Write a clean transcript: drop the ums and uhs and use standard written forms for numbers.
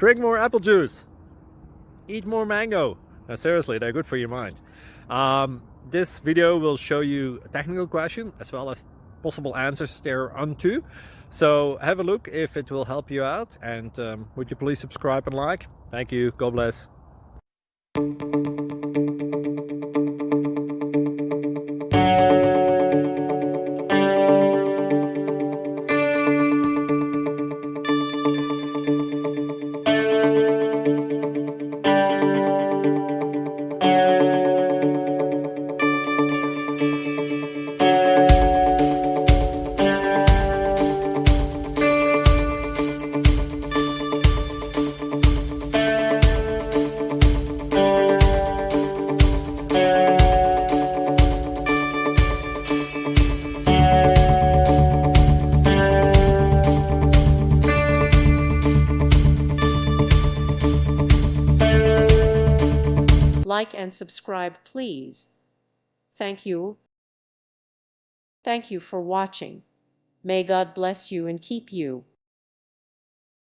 Drink more apple juice. Eat more mango. Now, seriously, they're good for your mind. This video will show you a technical question as well as possible answers thereunto. So have a look if it will help you out, and would you please subscribe and like? Thank you. God bless. Like and subscribe, please. Thank you. Thank you for watching. May God bless you and keep you.